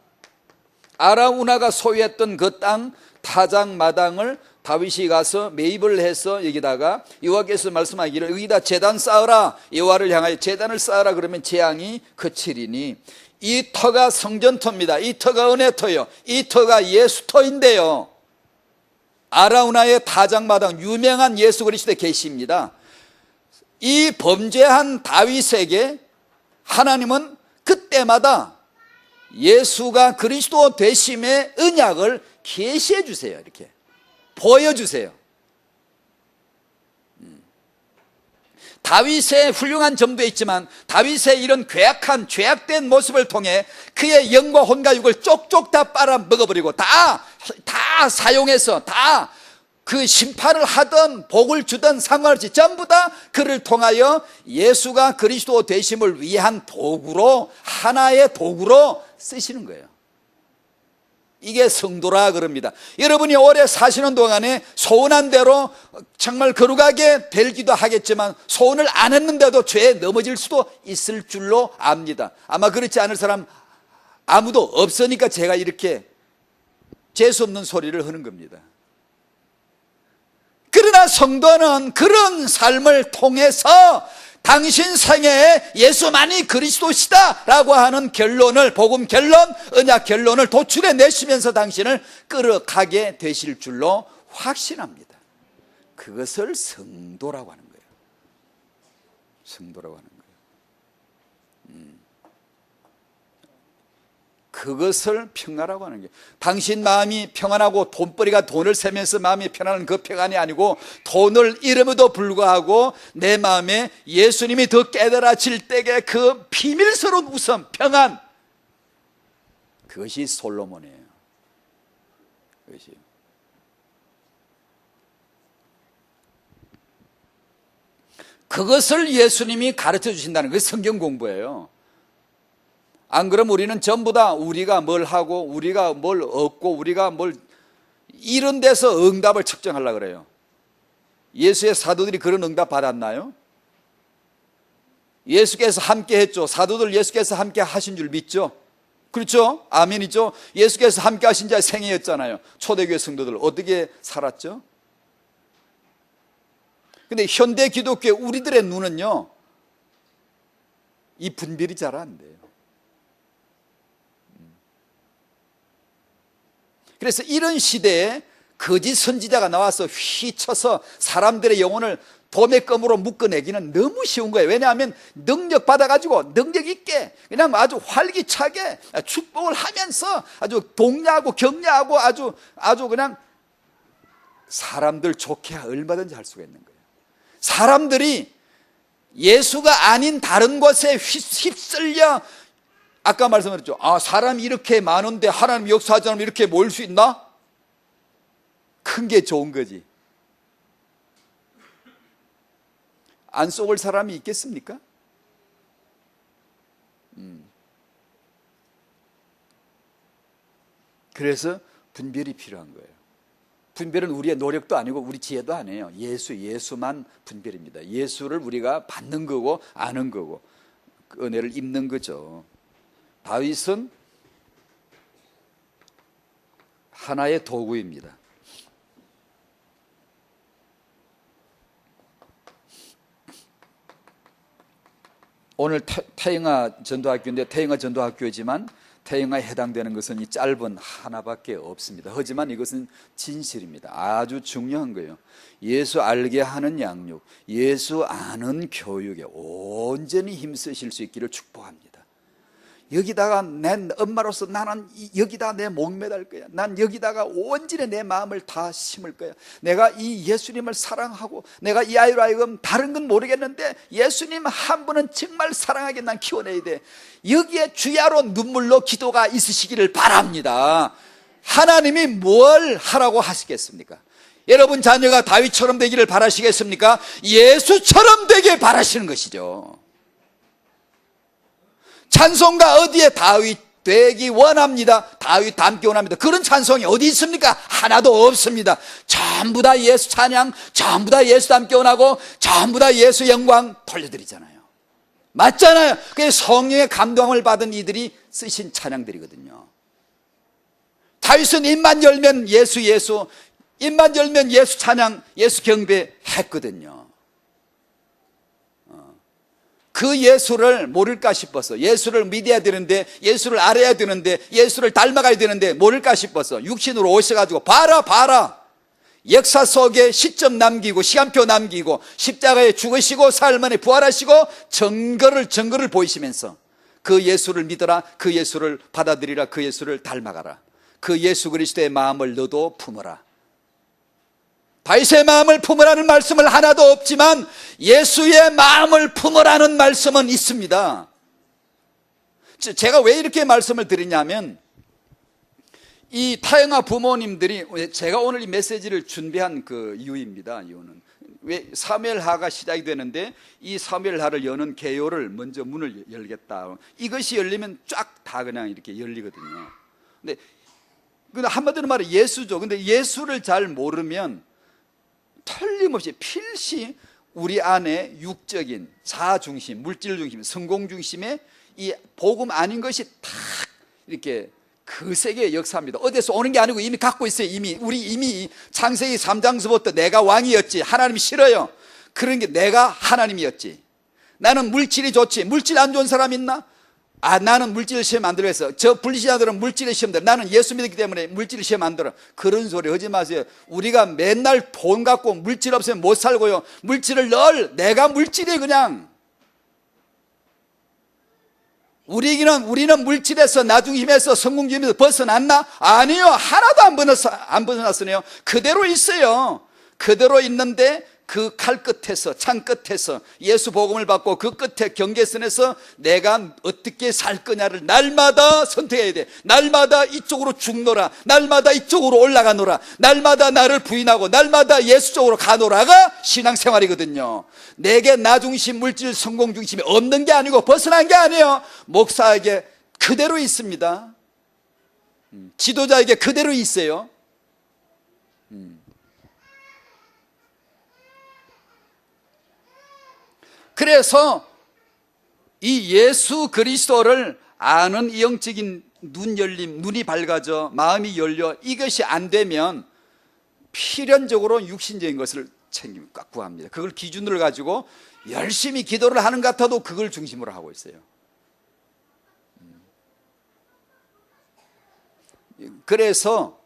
아라우나가 소유했던 그 땅 타작마당을 다윗이 가서 매입을 해서 여기다가 여호와께서 말씀하기를 여기다 제단 쌓으라, 여호와를 향하여 제단을 쌓으라, 그러면 재앙이 그치리니, 이 터가 성전터입니다. 이 터가 은혜터요, 이 터가 예수터인데요, 아라우나의 타작마당, 유명한 예수 그리스도의 계시입니다. 이 범죄한 다윗에게 하나님은 그때마다 예수가 그리스도 되심의 언약을 계시해 주세요. 이렇게 보여주세요. 다윗의 훌륭한 점도 있지만 다윗의 이런 괴악한, 죄악된 모습을 통해 그의 영과 혼과 육을 쪽쪽 다 빨아먹어버리고 다 사용해서 다 그 심판을 하던 복을 주던 상관없이 전부 다 그를 통하여 예수가 그리스도 되심을 위한 도구로, 하나의 도구로 쓰시는 거예요. 이게 성도라 그럽니다. 여러분이 오래 사시는 동안에 소원한 대로 정말 거룩하게 되기도 하겠지만 소원을 안 했는데도 죄에 넘어질 수도 있을 줄로 압니다. 아마 그렇지 않을 사람 아무도 없으니까 제가 이렇게 재수없는 소리를 하는 겁니다. 그러나 성도는 그런 삶을 통해서 당신 생애에 예수만이 그리스도시다 라고 하는 결론을, 복음 결론, 언약 결론을 도출해 내시면서 당신을 끌어가게 되실 줄로 확신합니다. 그것을 성도라고 하는 거예요. 성도라고 하는 거예요. 그것을 평화라고 하는 거예요. 당신 마음이 평안하고 돈벌이가 돈을 세면서 마음이 편안한 그 평안이 아니고, 돈을 잃음에도 불구하고 내 마음에 예수님이 더 깨달아질 때의 그 비밀스러운 웃음, 평안, 그것이 솔로몬이에요. 그것이요. 그것을 예수님이 가르쳐 주신다는 게 성경 공부예요. 안 그러면 우리는 전부 다 우리가 뭘 하고 우리가 뭘 얻고 우리가 뭘, 이런 데서 응답을 측정하려고 그래요. 예수의 사도들이 그런 응답 받았나요? 예수께서 함께 했죠. 사도들 예수께서 함께 하신 줄 믿죠? 그렇죠? 아멘이죠? 예수께서 함께 하신 자의 생애였잖아요. 초대교회 성도들 어떻게 살았죠? 근데 현대 기독교의 우리들의 눈은요, 이 분별이 잘 안 돼요. 그래서 이런 시대에 거짓 선지자가 나와서 휘쳐서 사람들의 영혼을 도매금으로 묶어내기는 너무 쉬운 거예요. 왜냐하면 능력 받아가지고 능력 있게 그냥 아주 활기차게 축복을 하면서 아주 독려하고 격려하고 아주 그냥 사람들 좋게 얼마든지 할 수가 있는 거예요. 사람들이 예수가 아닌 다른 것에 휩쓸려, 아까 말씀드렸죠. 사람이 이렇게 많은데 하나님 역사하지 않으면 이렇게 모일 수 있나? 큰 게 좋은 거지. 안 속을 사람이 있겠습니까? 그래서 분별이 필요한 거예요. 분별은 우리의 노력도 아니고 우리 지혜도 아니에요. 예수만 분별입니다. 예수를 우리가 받는 거고 아는 거고 그 은혜를 입는 거죠. 다윗은 하나의 도구입니다. 오늘 태영아 전도학교인데, 태영아 전도학교지만 태영아에 해당되는 것은 이 짧은 하나밖에 없습니다. 하지만 이것은 진실입니다. 아주 중요한 거예요. 예수 알게 하는 양육, 예수 아는 교육에 온전히 힘쓰실 수 있기를 축복합니다. 여기다가 내 엄마로서 나는 여기다 내 목매달 거야. 난 여기다가 온전히 내 마음을 다 심을 거야. 내가 이 예수님을 사랑하고, 내가 이 아이로 하여금 다른 건 모르겠는데 예수님 한 분은 정말 사랑하게 난 키워내야 돼. 여기에 주야로 눈물로 기도가 있으시기를 바랍니다. 하나님이 뭘 하라고 하시겠습니까? 여러분 자녀가 다윗처럼 되기를 바라시겠습니까? 예수처럼 되길 바라시는 것이죠. 찬송가 어디에 다윗 되기 원합니다, 다윗 닮기 원합니다, 그런 찬송이 어디 있습니까? 하나도 없습니다. 전부 다 예수 찬양, 전부 다 예수 닮기 원하고 전부 다 예수 영광 돌려드리잖아요. 맞잖아요. 그게 성령의 감동을 받은 이들이 쓰신 찬양들이거든요. 다윗은 입만 열면 예수, 입만 열면 예수 찬양, 예수 경배 했거든요. 그 예수를 모를까 싶어서, 예수를 믿어야 되는데, 예수를 알아야 되는데, 예수를 닮아가야 되는데 모를까 싶어서 육신으로 오셔가지고 봐라 역사 속에 시점 남기고 시간표 남기고 십자가에 죽으시고 사흘 만에 부활하시고 증거를 보이시면서 그 예수를 믿어라, 그 예수를 받아들이라, 그 예수를 닮아가라, 그 예수 그리스도의 마음을 너도 품어라. 다윗의 마음을 품으라는 말씀은 하나도 없지만 예수의 마음을 품으라는 말씀은 있습니다. 제가 왜 이렇게 말씀을 드리냐면, 이 타영아 부모님들이, 제가 오늘 이 메시지를 준비한 그 이유입니다. 이유는 왜 사무엘하가 시작이 되는데 이 사무엘하를 여는 개요를 먼저 문을 열겠다, 이것이 열리면 쫙 다 그냥 이렇게 열리거든요. 근데 한마디로 말해 예수죠. 근데 예수를 잘 모르면 틀림없이 필시 우리 안에 육적인 자중심, 물질 중심, 성공 중심의 이 복음 아닌 것이 탁 이렇게 거세게 역사합니다. 어디서 오는 게 아니고 이미 갖고 있어요. 이미 창세기 3장서부터 내가 왕이었지, 하나님이 싫어요. 그런 게 내가 하나님이었지. 나는 물질이 좋지, 물질 안 좋은 사람 있나? 나는 물질 시험 안 들어 했어. 저 불신자들은 물질의 시험 들어. 나는 예수 믿기 때문에 물질 시험 안 들어. 그런 소리 하지 마세요. 우리가 맨날 돈 갖고 물질 없으면 못 살고요. 물질을 내가 물질이 그냥. 우리는 물질에서, 나중심에서, 성공주의에서 벗어났나? 아니요. 하나도 안 벗어났으네요. 그대로 있어요. 그대로 있는데 그 칼 끝에서, 창 끝에서 예수 복음을 받고 그 끝에 경계선에서 내가 어떻게 살 거냐를 날마다 선택해야 돼. 날마다 이쪽으로 죽노라, 날마다 이쪽으로 올라가노라, 날마다 나를 부인하고 날마다 예수 쪽으로 가노라가 신앙생활이거든요. 내게 나중심, 물질, 성공 중심이 없는 게 아니고 벗어난 게 아니에요. 목사에게 그대로 있습니다. 지도자에게 그대로 있어요. 그래서 이 예수 그리스도를 아는 이 영적인 눈 열림, 눈이 밝아져 마음이 열려, 이것이 안 되면 필연적으로 육신적인 것을 챙기면 꽉 구합니다. 그걸 기준으로 가지고 열심히 기도를 하는 것 같아도 그걸 중심으로 하고 있어요. 그래서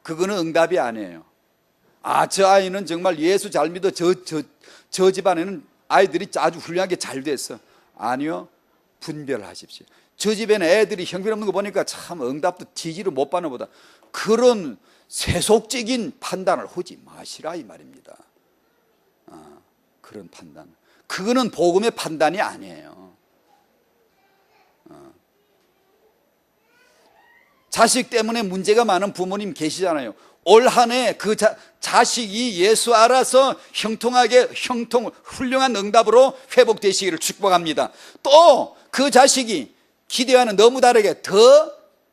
그거는 응답이 아니에요. 저 아이는 정말 예수 잘 믿어. 저 집안에는 아이들이 아주 훌륭하게 잘 됐어. 아니요. 분별하십시오. 저 집에는 애들이 형편없는 거 보니까 참 응답도 지지를 못 받는 보다 그런 세속적인 판단을 하지 마시라 이 말입니다. 그런 판단. 그거는 복음의 판단이 아니에요. 자식 때문에 문제가 많은 부모님 계시잖아요. 올 한 해 그 자식이 예수 알아서 형통하게 훌륭한 응답으로 회복되시기를 축복합니다. 또 그 자식이 기대와는 너무 다르게 더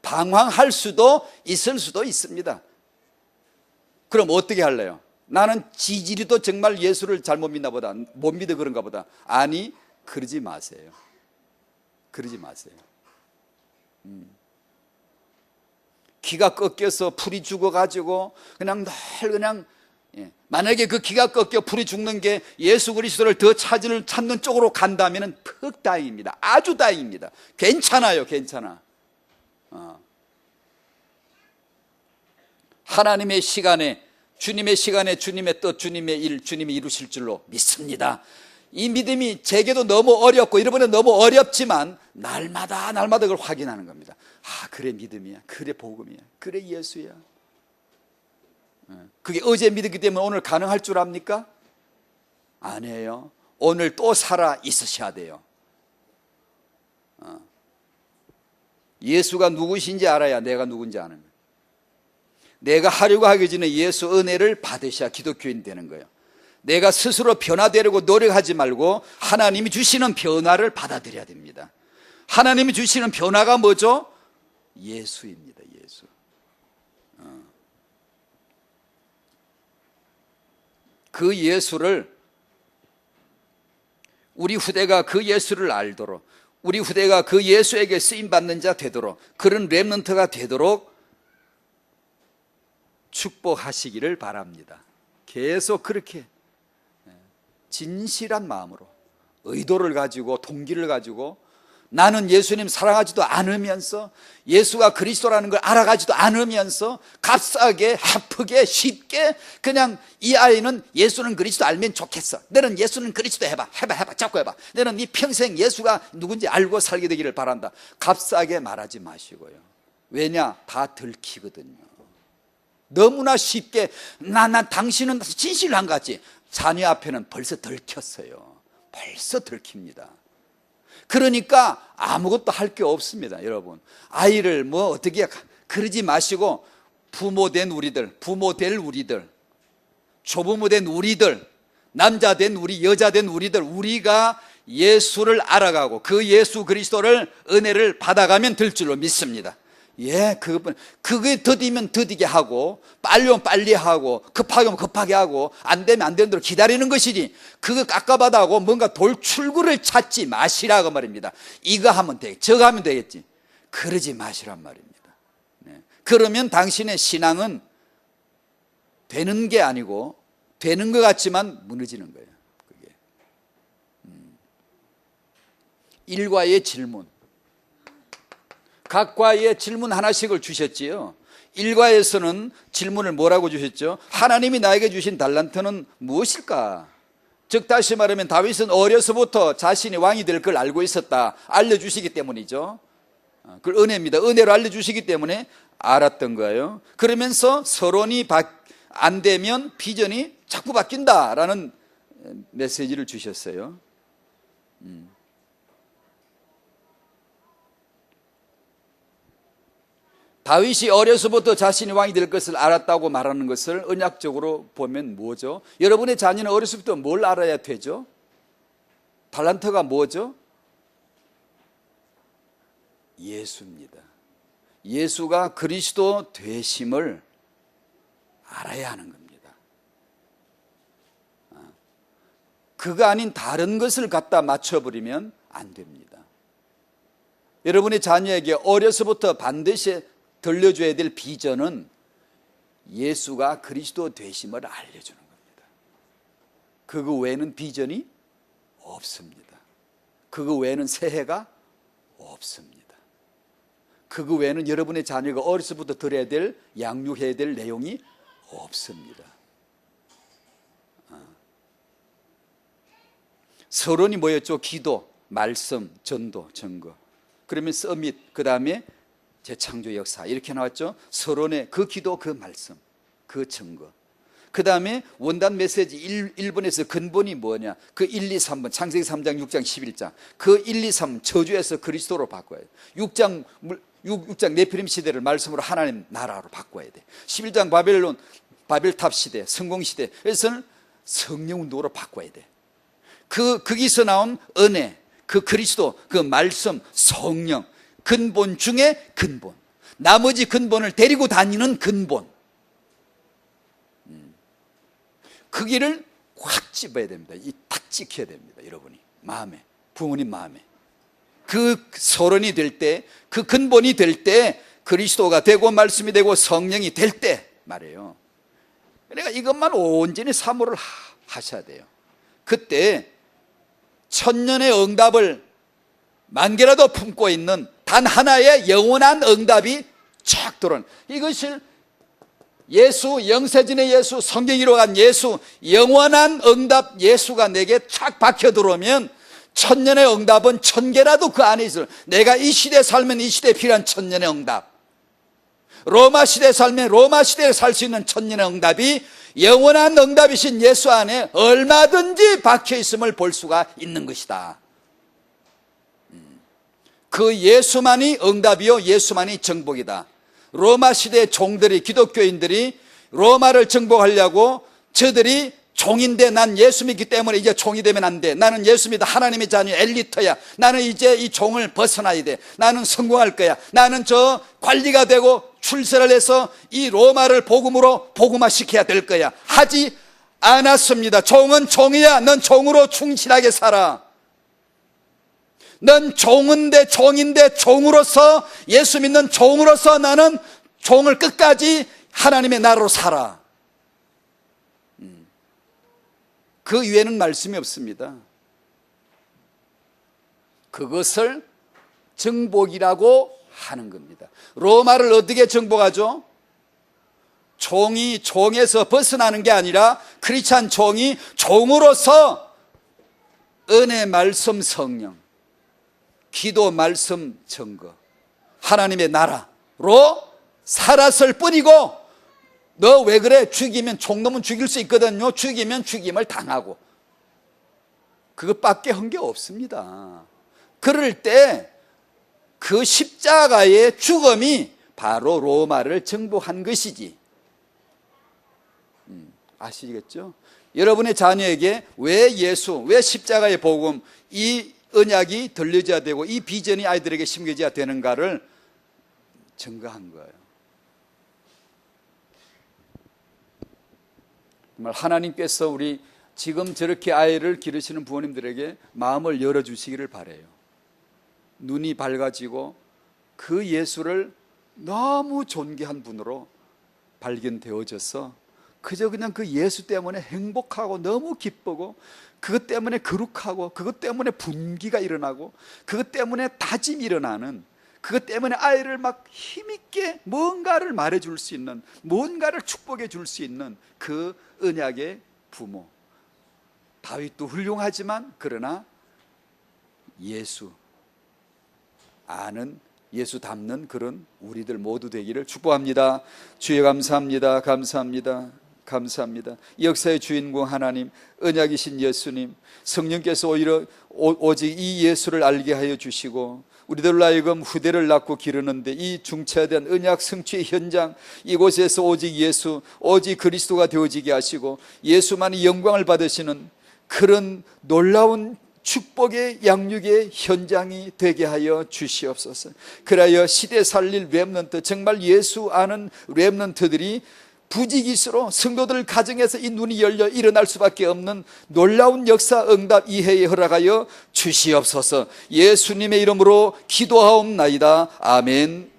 방황할 수도 있을 수도 있습니다. 그럼 어떻게 할래요? 나는 지지리도 정말 예수를 잘못 믿나 보다, 못 믿어 그런가 보다. 아니, 그러지 마세요. 그러지 마세요. 기가 꺾여서 풀이 죽어가지고 그냥 늘 그냥 만약에 그 기가 꺾여 풀이 죽는 게 예수 그리스도를 더 찾는 쪽으로 간다면 퍽 다행입니다. 아주 다행입니다. 괜찮아요. 괜찮아. 하나님의 시간에 주님의 시간에 주님의 뜻 주님의 일 주님이 이루실 줄로 믿습니다. 이 믿음이 제게도 너무 어렵고 여러분은 너무 어렵지만 날마다 그걸 확인하는 겁니다. 그래 믿음이야. 그래 복음이야. 그래 예수야. 그게 어제 믿었기 때문에 오늘 가능할 줄 압니까? 아니에요. 오늘 또 살아 있으셔야 돼요. 예수가 누구신지 알아야 내가 누군지 아는 거예요. 내가 하려고 하기 전에 예수 은혜를 받으셔야 기독교인 되는 거예요. 내가 스스로 변화되려고 노력하지 말고 하나님이 주시는 변화를 받아들여야 됩니다. 하나님이 주시는 변화가 뭐죠? 예수입니다. 예수. 그 예수를 우리 후대가 그 예수를 알도록 우리 후대가 그 예수에게 쓰임받는 자 되도록 그런 렘넌트가 되도록 축복하시기를 바랍니다. 계속 그렇게 진실한 마음으로 의도를 가지고 동기를 가지고 나는 예수님 사랑하지도 않으면서 예수가 그리스도라는 걸 알아가지도 않으면서 값싸게 아프게 쉽게 그냥 이 아이는 예수는 그리스도 알면 좋겠어. 너는 예수는 그리스도 해봐 자꾸 해봐. 너는 네 평생 예수가 누군지 알고 살게 되기를 바란다. 값싸게 말하지 마시고요. 왜냐? 다 들키거든요. 너무나 쉽게 당신은 진실한 것 같지. 자녀 앞에는 벌써 들켰어요. 벌써 들킵니다. 그러니까 아무것도 할 게 없습니다. 여러분 아이를 뭐 어떻게 그러지 마시고 부모 된 우리들, 부모 될 우리들, 조부모 된 우리들, 남자 된 우리, 여자 된 우리들, 우리가 예수를 알아가고 그 예수 그리스도를 은혜를 받아가면 될 줄로 믿습니다. 그게 더디면 더디게 하고 빨리면 빨리 하고 급하면 급하게 하고 안 되면 안 되는 대로 기다리는 것이지 그거 깝깝하다고 뭔가 돌출구를 찾지 마시라고 말입니다. 이거 하면 되겠지 저거 하면 되겠지 그러지 마시란 말입니다. 그러면 당신의 신앙은 되는 게 아니고 되는 것 같지만 무너지는 거예요. 그게. 일과의 질문 각과의 질문 하나씩을 주셨지요. 1과에서는 질문을 뭐라고 주셨죠? 하나님이 나에게 주신 달란트는 무엇일까? 즉 다시 말하면 다윗은 어려서부터 자신이 왕이 될 걸 알고 있었다. 알려주시기 때문이죠. 그걸 은혜입니다. 은혜로 알려주시기 때문에 알았던 거예요. 그러면서 서론이 안 되면 비전이 자꾸 바뀐다라는 메시지를 주셨어요. 다윗이 어려서부터 자신이 왕이 될 것을 알았다고 말하는 것을 언약적으로 보면 뭐죠? 여러분의 자녀는 어려서부터 뭘 알아야 되죠? 달란트가 뭐죠? 예수입니다. 예수가 그리스도 되심을 알아야 하는 겁니다. 그가 아닌 다른 것을 갖다 맞춰버리면 안 됩니다. 여러분의 자녀에게 어려서부터 반드시 들려줘야 될 비전은 예수가 그리스도 되심을 알려주는 겁니다. 그거 외에는 비전이 없습니다. 그거 외에는 새해가 없습니다. 그거 외에는 여러분의 자녀가 어려서부터 들어야 될, 양육해야 될 내용이 없습니다. 서론이 뭐였죠? 기도, 말씀, 전도, 증거. 그러면 서밋, 그 다음에 재창조 역사 이렇게 나왔죠. 서론의 그 기도, 그 말씀, 그 증거. 그 다음에 원단 메시지 1번에서 근본이 뭐냐? 그 1, 2, 3번 창세기 3장, 6장, 11장 그 1, 2, 3 저주에서 그리스도로 바꿔야 돼. 6장 네피림 시대를 말씀으로 하나님 나라로 바꿔야 돼. 11장 바벨탑 시대, 성공 시대, 그래서는 성령 운동으로 바꿔야 돼. 거기서 나온 은혜, 그 그리스도, 그 말씀, 성령, 근본 중에 근본, 나머지 근본을 데리고 다니는 근본, 그 길을 확 집어야 됩니다. 딱 지켜야 됩니다. 여러분이 마음에, 부모님 마음에. 그 서론이 될 때, 그 근본이 될 때, 그리스도가 되고 말씀이 되고 성령이 될 때 말이에요. 그러니까 이것만 온전히 사모를 하셔야 돼요. 그때 천년의 응답을 만 개라도 품고 있는 단 하나의 영원한 응답이 쫙 들어오는, 이것을 예수, 영세전의 예수, 성경 이루어간 예수, 영원한 응답 예수가 내게 착 박혀 들어오면 천년의 응답은 1000개라도 그 안에 있어요. 내가 이 시대에 살면 이 시대에 필요한 천년의 응답, 로마 시대에 살면 로마 시대에 살 수 있는 천년의 응답이 영원한 응답이신 예수 안에 얼마든지 박혀 있음을 볼 수가 있는 것이다. 그 예수만이 응답이요, 예수만이 정복이다. 로마 시대의 종들이, 기독교인들이 로마를 정복하려고 저들이 종인데 난 예수 믿기 때문에 이제 종이 되면 안 돼. 나는 예수 믿어 하나님의 자녀 엘리트야. 나는 이제 이 종을 벗어나야 돼. 나는 성공할 거야. 나는 저 관리가 되고 출세를 해서 이 로마를 복음으로 복음화시켜야 될 거야. 하지 않았습니다. 종은 종이야. 넌 종으로 충실하게 살아. 넌 종인데 종으로서, 예수 믿는 종으로서 나는 종을 끝까지 하나님의 나라로 살아. 그 위에는 말씀이 없습니다. 그것을 정복이라고 하는 겁니다. 로마를 어떻게 정복하죠? 종이 종에서 벗어나는 게 아니라 크리스찬 종이 종으로서 은혜, 말씀, 성령, 기도, 말씀, 증거, 하나님의 나라로 살았을 뿐이고, 너 왜 그래? 죽이면, 종놈은 죽일 수 있거든요. 죽이면 죽임을 당하고, 그것밖에 한 게 없습니다. 그럴 때 그 십자가의 죽음이 바로 로마를 정복한 것이지. 아시겠죠? 여러분의 자녀에게 왜 예수, 왜 십자가의 복음, 이 언약이 들려져야 되고 이 비전이 아이들에게 심겨져야 되는가를 증거한 거예요. 정말 하나님께서 우리 지금 저렇게 아이를 기르시는 부모님들에게 마음을 열어주시기를 바라요. 눈이 밝아지고 그 예수를 너무 존귀한 분으로 발견되어져서 그저 그냥 그 예수 때문에 행복하고 너무 기쁘고, 그것 때문에 거룩하고, 그것 때문에 분기가 일어나고, 그것 때문에 다짐이 일어나는, 그것 때문에 아이를 막 힘있게 뭔가를 말해줄 수 있는, 뭔가를 축복해 줄 수 있는 그 언약의 부모. 다윗도 훌륭하지만 그러나 예수 아는, 예수 닮는 그런 우리들 모두 되기를 축복합니다. 주여 감사합니다. 감사합니다. 감사합니다. 역사의 주인공 하나님, 언약이신 예수님, 성령께서 오직 이 예수를 알게 하여 주시고 우리들로 하여금 후대를 낳고 기르는데 이 중차대한 언약 성취의 현장, 이곳에서 오직 예수, 오직 그리스도가 되어지게 하시고 예수만이 영광을 받으시는 그런 놀라운 축복의 양육의 현장이 되게 하여 주시옵소서. 그리하여 시대 살릴 렘넌트, 정말 예수 아는 렘넌트들이 부지기수로 성도들 가정에서 이 눈이 열려 일어날 수밖에 없는 놀라운 역사 응답 이해에 허락하여 주시옵소서. 예수님의 이름으로 기도하옵나이다. 아멘.